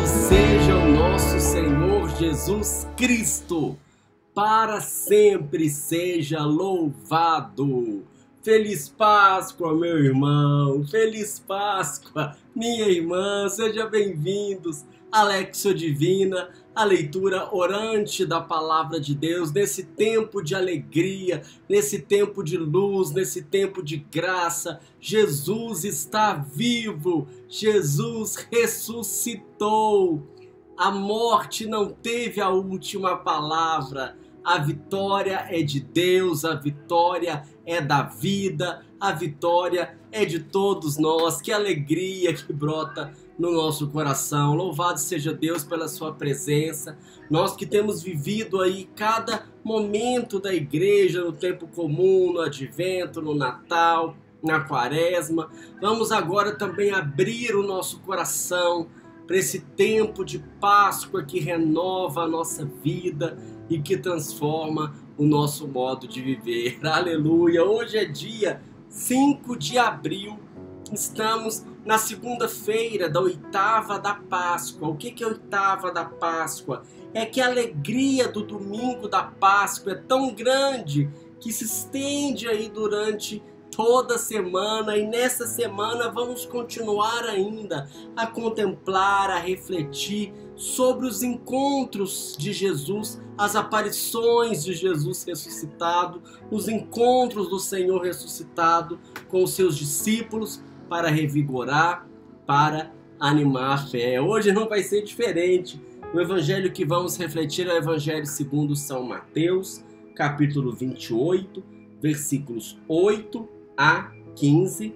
Louvado seja o nosso Senhor Jesus Cristo, para sempre seja louvado. Feliz Páscoa, meu irmão, feliz Páscoa, minha irmã, sejam bem-vindos à Lectio Divina, a leitura orante da Palavra de Deus, nesse tempo de alegria, nesse tempo de luz, nesse tempo de graça. Jesus está vivo, Jesus ressuscitou, a morte não teve a última palavra. A vitória é de Deus, a vitória é da vida, a vitória é de todos nós. Que alegria que brota no nosso coração. Louvado seja Deus pela sua presença. Nós que temos vivido aí cada momento da igreja, no tempo comum, no advento, no Natal, na quaresma. Vamos agora também abrir o nosso coração para esse tempo de Páscoa que renova a nossa vida e que transforma o nosso modo de viver. Aleluia! Hoje é dia 5 de abril, estamos na segunda-feira da oitava da Páscoa. O que é a oitava da Páscoa? É que a alegria do domingo da Páscoa é tão grande que se estende aí durante toda semana, e nessa semana vamos continuar ainda a contemplar, a refletir sobre os encontros de Jesus, as aparições de Jesus ressuscitado, os encontros do Senhor ressuscitado com os seus discípulos para revigorar, para animar a fé. Hoje não vai ser diferente. O evangelho que vamos refletir é o evangelho segundo São Mateus, capítulo 28, versículos 8 a 15,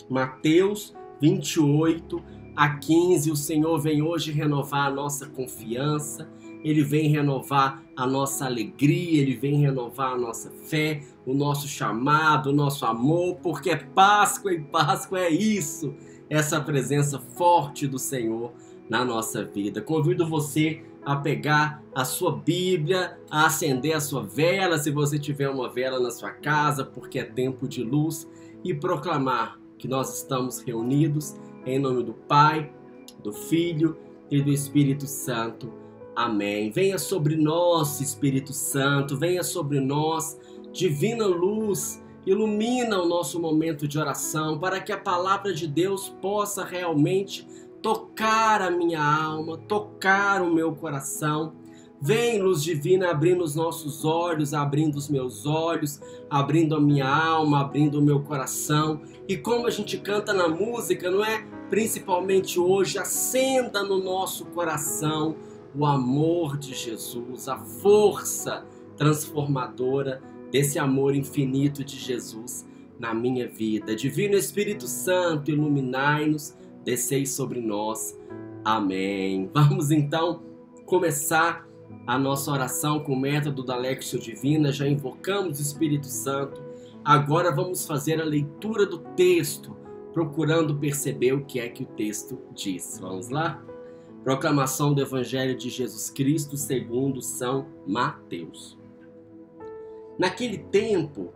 Mateus 28 a 15, o Senhor vem hoje renovar a nossa confiança, Ele vem renovar a nossa alegria, Ele vem renovar a nossa fé, o nosso chamado, o nosso amor, porque é Páscoa e Páscoa é isso, essa presença forte do Senhor na nossa vida. Convido você a pegar a sua Bíblia, a acender a sua vela, se você tiver uma vela na sua casa, porque é tempo de luz, e proclamar que nós estamos reunidos em nome do Pai, do Filho e do Espírito Santo. Amém. Venha sobre nós, Espírito Santo, venha sobre nós, divina luz, ilumina o nosso momento de oração, para que a palavra de Deus possa realmente tocar a minha alma, tocar o meu coração. Vem, luz divina, abrindo os nossos olhos, abrindo os meus olhos, abrindo a minha alma, abrindo o meu coração. E como a gente canta na música, não é? Principalmente hoje, acenda no nosso coração o amor de Jesus, a força transformadora desse amor infinito de Jesus na minha vida. Divino Espírito Santo, iluminai-nos, descei sobre nós. Amém. Vamos então começar a nossa oração com o método da Lectio Divina. Já invocamos o Espírito Santo. Agora vamos fazer a leitura do texto, procurando perceber o que é que o texto diz. Vamos lá? Proclamação do Evangelho de Jesus Cristo segundo São Mateus. Naquele tempo,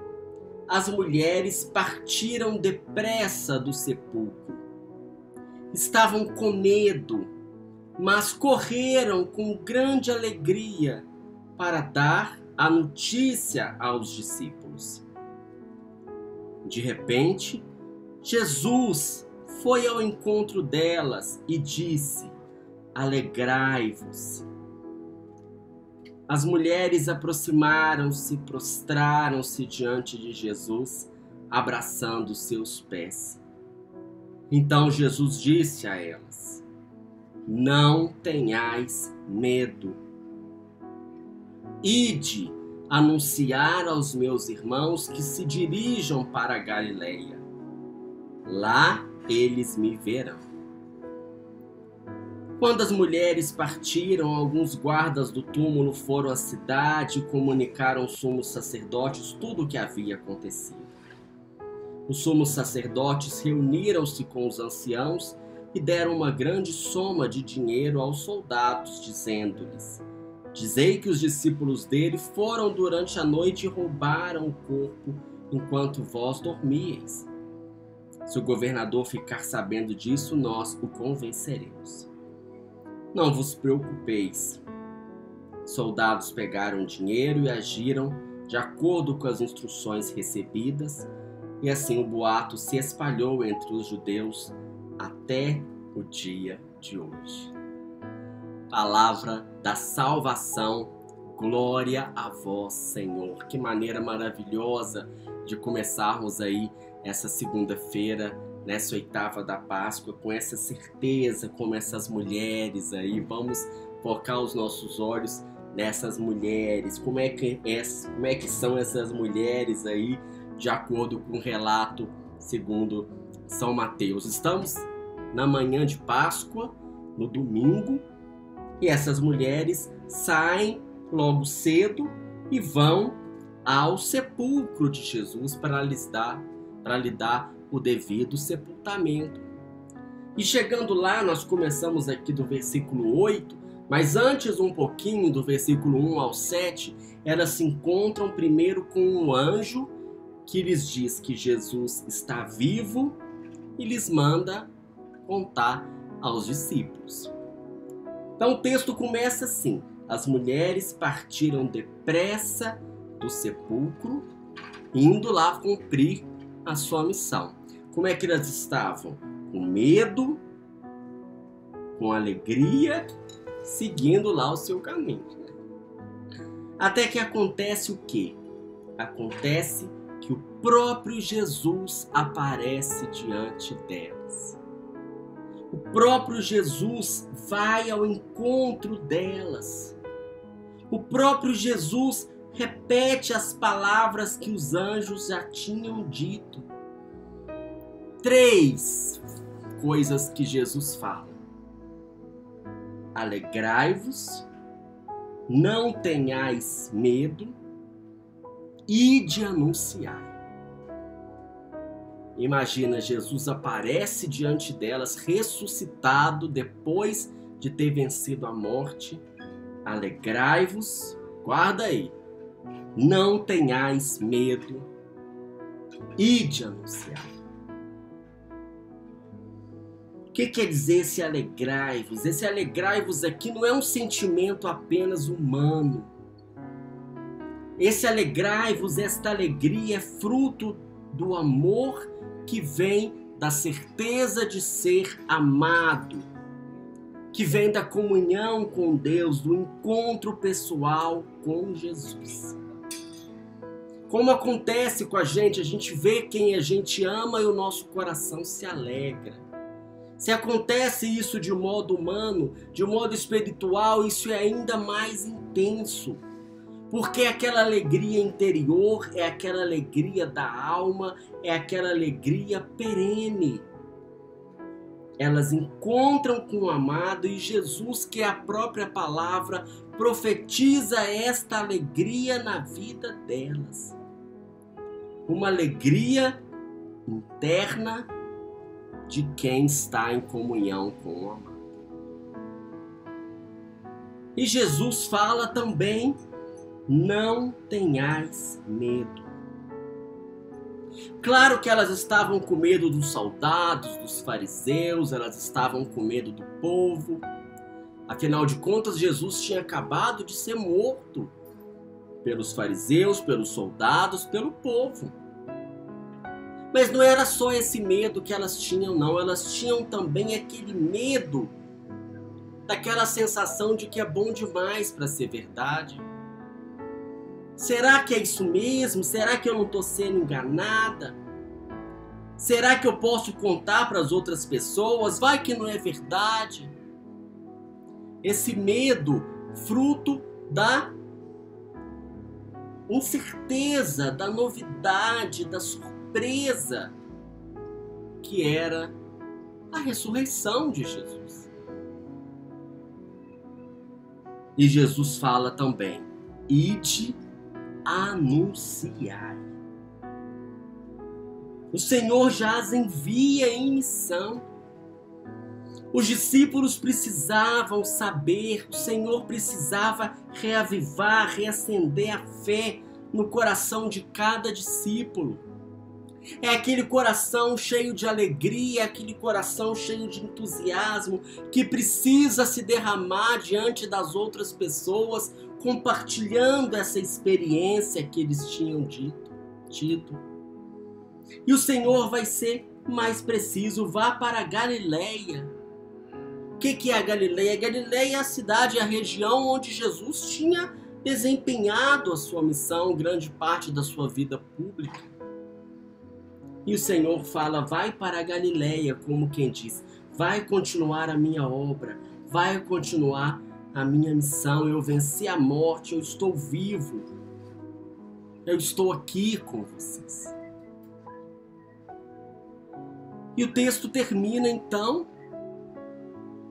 as mulheres partiram depressa do sepulcro. Estavam com medo, mas correram com grande alegria para dar a notícia aos discípulos. De repente, Jesus foi ao encontro delas e disse: alegrai-vos. As mulheres aproximaram-se, prostraram-se diante de Jesus, abraçando seus pés. Então Jesus disse a elas: não tenhais medo. Ide anunciar aos meus irmãos que se dirijam para a Galileia. Lá eles me verão. Quando as mulheres partiram, alguns guardas do túmulo foram à cidade e comunicaram aos sumos sacerdotes tudo o que havia acontecido. Os sumos sacerdotes reuniram-se com os anciãos e deram uma grande soma de dinheiro aos soldados, dizendo-lhes: dizei que os discípulos dele foram durante a noite e roubaram o corpo enquanto vós dormíeis. Se o governador ficar sabendo disso, nós o convenceremos. Não vos preocupeis. Soldados pegaram dinheiro e agiram de acordo com as instruções recebidas, e assim o boato se espalhou entre os judeus até o dia de hoje. Palavra da salvação, glória a vós, Senhor. Que maneira maravilhosa de começarmos aí essa segunda-feira, nessa oitava da Páscoa, com essa certeza, como essas mulheres aí. Vamos focar os nossos olhos nessas mulheres. Como é que são essas mulheres aí, de acordo com o relato segundo São Mateus? Estamos na manhã de Páscoa, no domingo, e essas mulheres saem logo cedo e vão ao sepulcro de Jesus para lhe dar o devido sepultamento. E chegando lá, nós começamos aqui do versículo 8, mas antes um pouquinho, do versículo 1 ao 7, elas se encontram primeiro com um anjo que lhes diz que Jesus está vivo e lhes manda contar aos discípulos. Então o texto começa assim: as mulheres partiram depressa do sepulcro, indo lá cumprir a sua missão. Como é que elas estavam? Com medo, com alegria, seguindo lá o seu caminho. Até que acontece o quê? Acontece que o próprio Jesus aparece diante delas. O próprio Jesus vai ao encontro delas. O próprio Jesus repete as palavras que os anjos já tinham dito. 3 coisas que Jesus fala: alegrai-vos, não tenhais medo, ide anunciar. Imagina, Jesus aparece diante delas, ressuscitado depois de ter vencido a morte. Alegrai-vos, guarda aí, não tenhais medo, ide anunciar. O que quer dizer esse alegrai-vos? Esse alegrai-vos aqui não é um sentimento apenas humano. Esse alegrai-vos, esta alegria é fruto do amor que vem da certeza de ser amado, que vem da comunhão com Deus, do encontro pessoal com Jesus. Como acontece com a gente vê quem a gente ama e o nosso coração se alegra. Se acontece isso de modo humano, de modo espiritual, isso é ainda mais intenso. Porque aquela alegria interior é aquela alegria da alma, é aquela alegria perene. Elas encontram com o amado e Jesus, que é a própria palavra, profetiza esta alegria na vida delas. Uma alegria interna de quem está em comunhão com o amado. E Jesus fala também: não tenhais medo. Claro que elas estavam com medo dos soldados, dos fariseus, elas estavam com medo do povo. Afinal de contas, Jesus tinha acabado de ser morto pelos fariseus, pelos soldados, pelo povo. Mas não era só esse medo que elas tinham, não. Elas tinham também aquele medo daquela sensação de que é bom demais para ser verdade. Será que é isso mesmo? Será que eu não estou sendo enganada? Será que eu posso contar para as outras pessoas? Vai que não é verdade? Esse medo, fruto da incerteza, da novidade, da surpresa, que era a ressurreição de Jesus. E Jesus fala também: ide anunciar. O Senhor já as envia em missão. Os discípulos precisavam saber, o Senhor precisava reavivar, reacender a fé no coração de cada discípulo. É aquele coração cheio de alegria, aquele coração cheio de entusiasmo, que precisa se derramar diante das outras pessoas, compartilhando essa experiência que eles tinham tido. E o Senhor vai ser mais preciso: vá para a Galileia. O que é a Galileia? A Galileia é a cidade, a região onde Jesus tinha desempenhado a sua missão, grande parte da sua vida pública. E o Senhor fala: vai para a Galileia, como quem diz, vai continuar a minha obra, vai continuar a minha missão. Eu venci a morte, eu estou vivo, eu estou aqui com vocês. E o texto termina então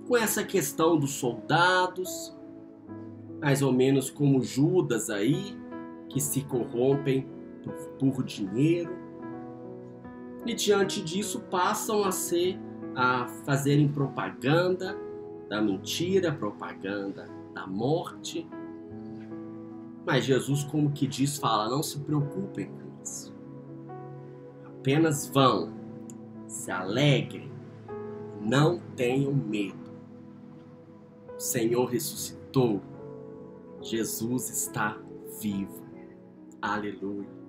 com essa questão dos soldados, mais ou menos como Judas aí, que se corrompem por dinheiro. E diante disso passam a fazerem propaganda da mentira, propaganda da morte. Mas Jesus, como que diz, fala: não se preocupem com isso. Apenas vão, se alegrem, não tenham medo. O Senhor ressuscitou, Jesus está vivo. Aleluia.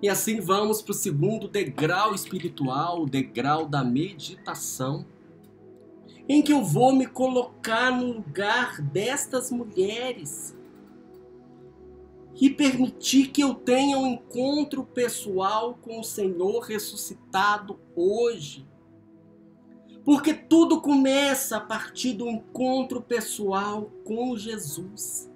E assim vamos para o segundo degrau espiritual, o degrau da meditação, em que eu vou me colocar no lugar destas mulheres e permitir que eu tenha um encontro pessoal com o Senhor ressuscitado hoje. Porque tudo começa a partir do encontro pessoal com Jesus.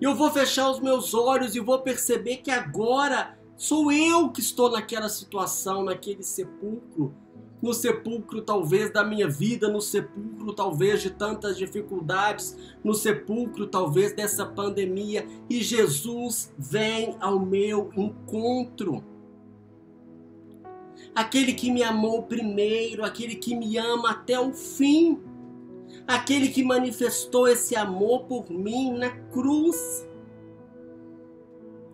E eu vou fechar os meus olhos e vou perceber que agora sou eu que estou naquela situação, naquele sepulcro. No sepulcro talvez da minha vida, no sepulcro talvez de tantas dificuldades, no sepulcro talvez dessa pandemia. E Jesus vem ao meu encontro. Aquele que me amou primeiro, aquele que me ama até o fim. Aquele que manifestou esse amor por mim na cruz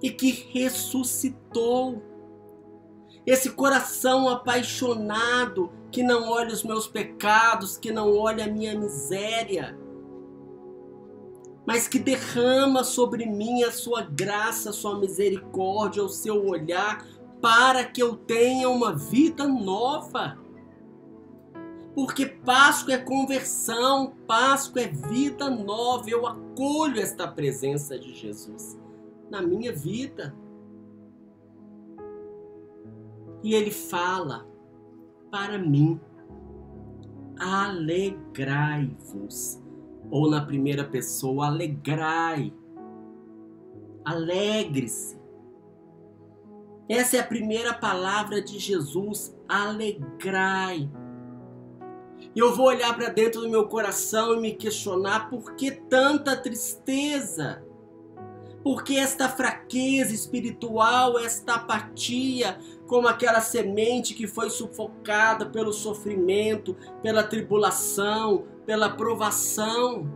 e que ressuscitou. Esse coração apaixonado que não olha os meus pecados, que não olha a minha miséria, mas que derrama sobre mim a sua graça, a sua misericórdia, o seu olhar, para que eu tenha uma vida nova. Porque Páscoa é conversão, Páscoa é vida nova. Eu acolho esta presença de Jesus na minha vida. E Ele fala para mim: alegrai-vos. Ou na primeira pessoa, alegrai. Alegre-se. Essa é a primeira palavra de Jesus: alegrai. E eu vou olhar para dentro do meu coração e me questionar: por que tanta tristeza? Por que esta fraqueza espiritual, esta apatia, como aquela semente que foi sufocada pelo sofrimento, pela tribulação, pela provação?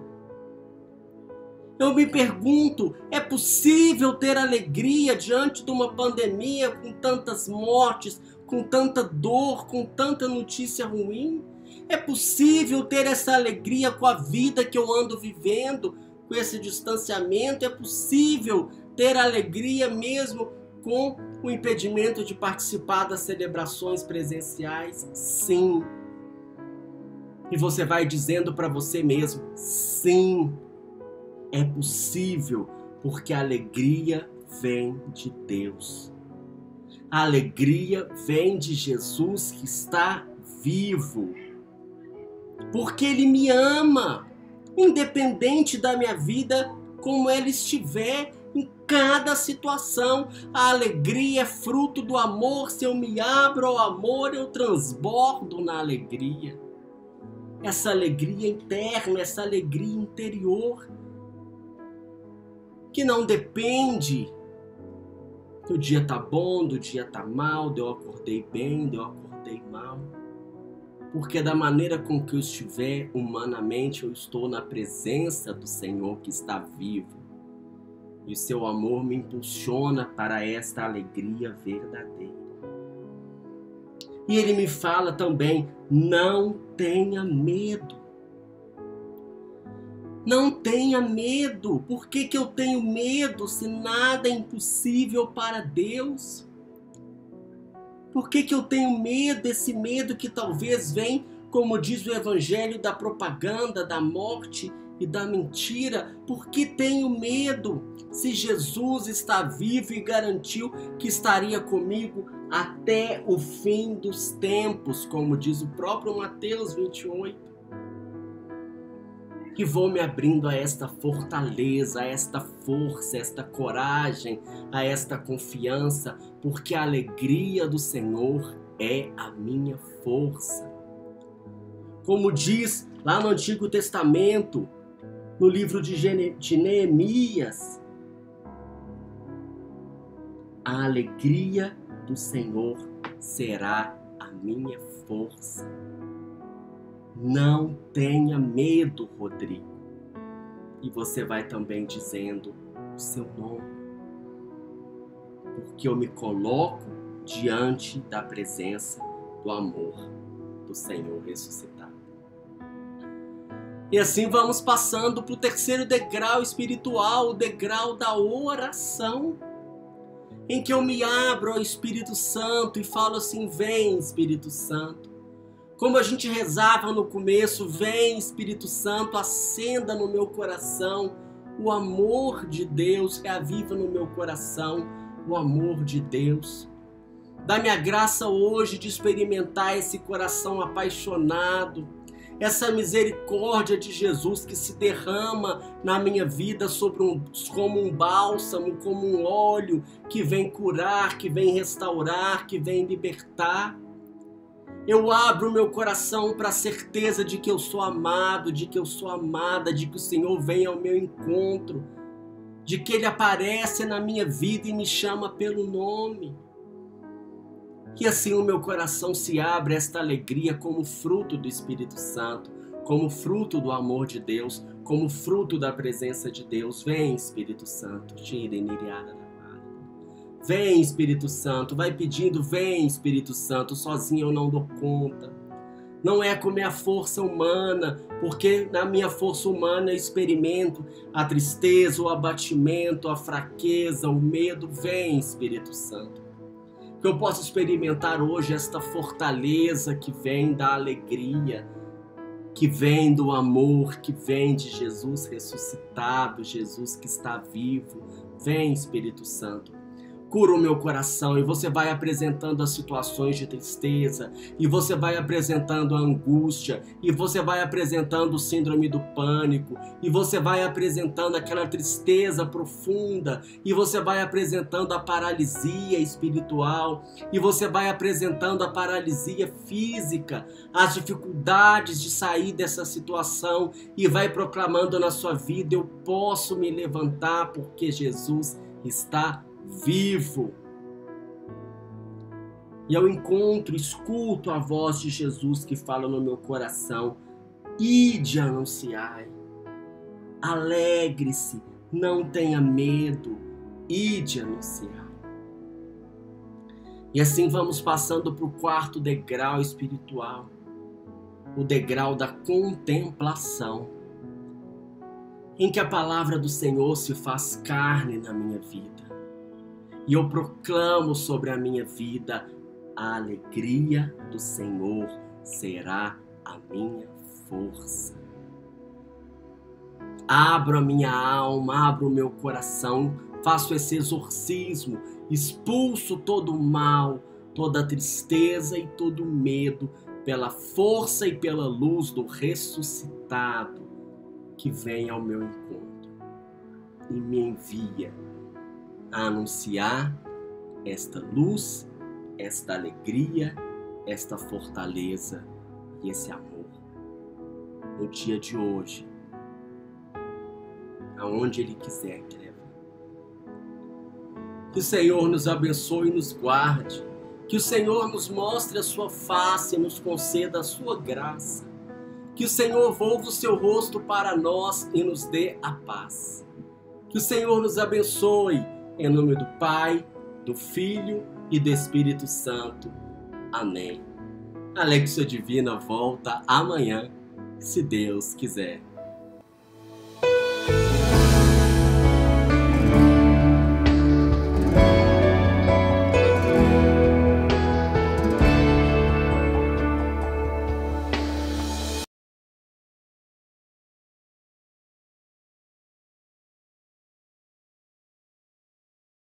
Eu me pergunto: é possível ter alegria diante de uma pandemia com tantas mortes, com tanta dor, com tanta notícia ruim? É possível ter essa alegria com a vida que eu ando vivendo, com esse distanciamento? É possível ter alegria mesmo com o impedimento de participar das celebrações presenciais? Sim. E você vai dizendo para você mesmo: sim, é possível, porque a alegria vem de Deus. A alegria vem de Jesus que está vivo. Porque Ele me ama, independente da minha vida, como ela estiver, em cada situação. A alegria é fruto do amor. Se eu me abro ao amor, eu transbordo na alegria. Essa alegria interna, essa alegria interior, que não depende do dia tá bom, do dia tá mal, de eu acordei bem, de eu acordei mal. Porque da maneira com que eu estiver humanamente, eu estou na presença do Senhor que está vivo. E o seu amor me impulsiona para esta alegria verdadeira. E ele me fala também, não tenha medo. Não tenha medo. Por que eu tenho medo se nada é impossível para Deus? Por que eu tenho medo, esse medo que talvez vem, como diz o Evangelho, da propaganda, da morte e da mentira? Por que tenho medo se Jesus está vivo e garantiu que estaria comigo até o fim dos tempos, como diz o próprio Mateus 28? Que vou me abrindo a esta fortaleza, a esta força, a esta coragem, a esta confiança, porque a alegria do Senhor é a minha força. Como diz lá no Antigo Testamento, no livro de Neemias, a alegria do Senhor será a minha força. Não tenha medo, Rodrigo. E você vai também dizendo o seu nome. Porque eu me coloco diante da presença do amor do Senhor ressuscitado. E assim vamos passando para o terceiro degrau espiritual, o degrau da oração, em que eu me abro ao Espírito Santo e falo assim, vem Espírito Santo. Como a gente rezava no começo, vem Espírito Santo, acenda no meu coração o amor de Deus, reaviva no meu coração o amor de Deus. Dá-me a graça hoje de experimentar esse coração apaixonado, essa misericórdia de Jesus que se derrama na minha vida como um bálsamo, como um óleo que vem curar, que vem restaurar, que vem libertar. Eu abro o meu coração para a certeza de que eu sou amado, de que eu sou amada, de que o Senhor vem ao meu encontro, de que Ele aparece na minha vida e me chama pelo nome. E assim o meu coração se abre a esta alegria como fruto do Espírito Santo, como fruto do amor de Deus, como fruto da presença de Deus. Vem, Espírito Santo, vem, Espírito Santo, vai pedindo, vem, Espírito Santo, sozinho eu não dou conta. Não é com minha força humana, porque na minha força humana eu experimento a tristeza, o abatimento, a fraqueza, o medo. Vem, Espírito Santo. Que eu possa experimentar hoje esta fortaleza que vem da alegria, que vem do amor, que vem de Jesus ressuscitado, Jesus que está vivo. Vem, Espírito Santo. Cura o meu coração, e você vai apresentando as situações de tristeza, e você vai apresentando a angústia, e você vai apresentando o síndrome do pânico, e você vai apresentando aquela tristeza profunda, e você vai apresentando a paralisia espiritual, e você vai apresentando a paralisia física, as dificuldades de sair dessa situação, e vai proclamando na sua vida, eu posso me levantar porque Jesus está vivo. E eu escuto a voz de Jesus que fala no meu coração, ide anunciai, alegre-se, não tenha medo, ide anunciai. E assim vamos passando para o quarto degrau espiritual, o degrau da contemplação, em que a palavra do Senhor se faz carne na minha vida. E eu proclamo sobre a minha vida, a alegria do Senhor será a minha força. Abro a minha alma, abro o meu coração, faço esse exorcismo, expulso todo o mal, toda a tristeza e todo o medo, pela força e pela luz do ressuscitado que vem ao meu encontro e me envia a anunciar esta luz, esta alegria, esta fortaleza e esse amor. No dia de hoje, aonde Ele quiser que leve. Que o Senhor nos abençoe e nos guarde. Que o Senhor nos mostre a sua face e nos conceda a sua graça. Que o Senhor volva o seu rosto para nós e nos dê a paz. Que o Senhor nos abençoe, em nome do Pai, do Filho e do Espírito Santo. Amém. A Lexia Divina volta amanhã, se Deus quiser.